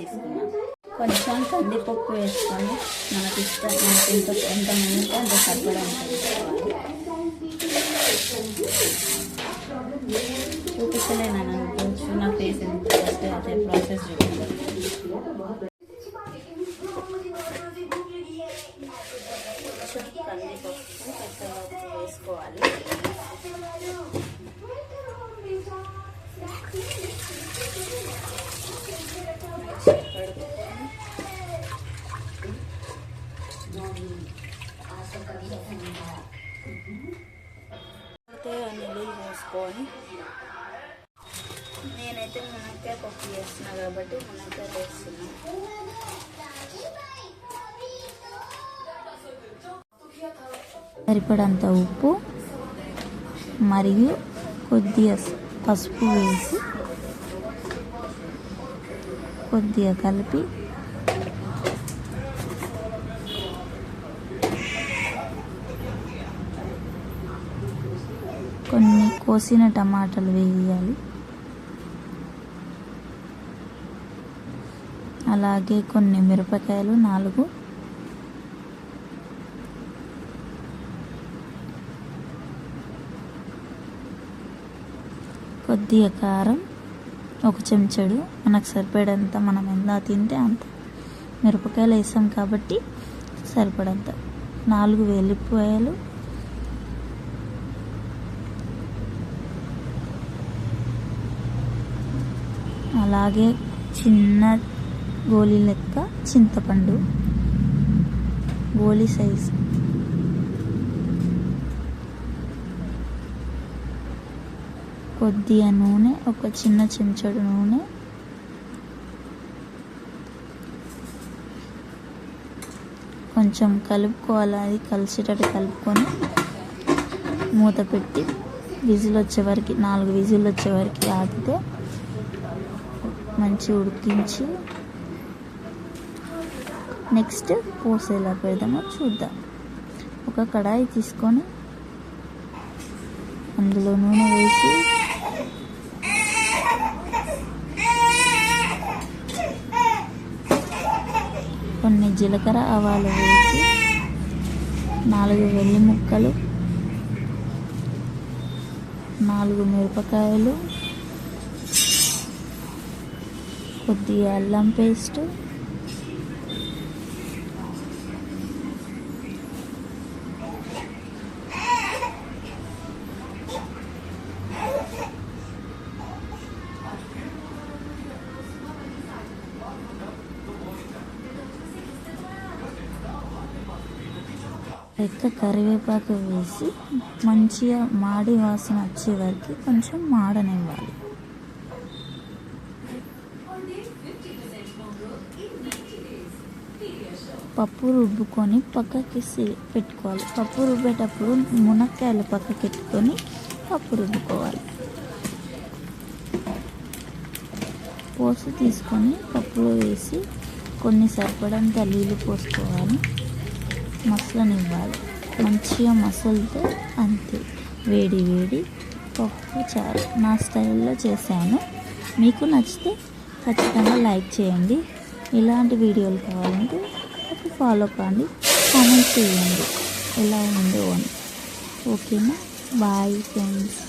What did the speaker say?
తీసుకున్నాను. కొంచెం కందిపప్పు వేసుకొని మనకి ఇష్టం, మనకి ఎంత మందికి అంత సరిపడా చూపించలేను అనుకోవచ్చు. నా ఫేస్ ఫస్ట్ అదే ప్రాసెస్ చూపించాను. కందిపప్పు పెసరపప్పు వేసుకోవాలి. నీళ్ళు పోసుకొని నేనైతే మునక్కాయ పప్పు చేస్తున్నా కాబట్టి మునక్కాయ వేస్తున్నాను. సరిపడంత ఉప్పు మరియు కొద్దిగా పసుపు వేసి కొద్దిగా కలిపి కొన్ని కోసిన టమాటాలు వేయాలి. అలాగే కొన్ని మిరపకాయలు 4, కొద్దిగా కారం 1 చెంచాడు, మనకు సరిపడంత, మనం ఎంత తింటే అంత మిరపకాయలు వేసాం కాబట్టి సరిపడంత, 4 వెల్లిపాయలు, అలాగే చిన్న గోళీ లెక్క చింతపండు, గోళీ సైజు, కొద్దిగా నూనె, 1 చిన్న చెంచాడు నూనె, కొంచెం కలుపుకోవాలి. అది కలిసేటట్టు కలుపుకొని మూత పెట్టి విజిల్ వచ్చే వరకు 4 విజిల్ వచ్చే వరకు ఆగితే మంచి ఉడికించి నెక్స్ట్ పోసి ఎలా పెడదామో చూద్దాం. ఒక కడాయి తీసుకొని అందులో నూనె వేసి కొన్ని జీలకర్ర ఆవాలు వేసి 4 వెల్లి ముక్కలు, 4 మిరపకాయలు, కొద్దిగా అల్లం పేస్ట్, కరివేపాకు వేసి మంచిగా మాడి వాసన వచ్చే వరకు కొంచెం మాడనివ్వాలి. పప్పు రుబ్బుకొని పక్కకి పెట్టుకోవాలి. పప్పు రుబ్బేటప్పుడు మునక్కాయలు పక్కకి పెట్టుకొని పప్పు రుబ్బుకోవాలి. పోసి తీసుకొని పప్పులో వేసి కొన్ని సరిపడంత నీళ్ళు పోసుకోవాలి. మసలనివ్వాలి. మంచిగా మసలితే అంతే, వేడి వేడి పప్పు చారు నా స్టైల్లో చేశాను. మీకు నచ్చితే ఖచ్చితంగా లైక్ చేయండి. ఇలాంటి వీడియోలు కావాలంటే ఫాలో కాండి, కామెంట్ చేయండి ఎలా ఉందో అని. ఓకేనా? Bye friends.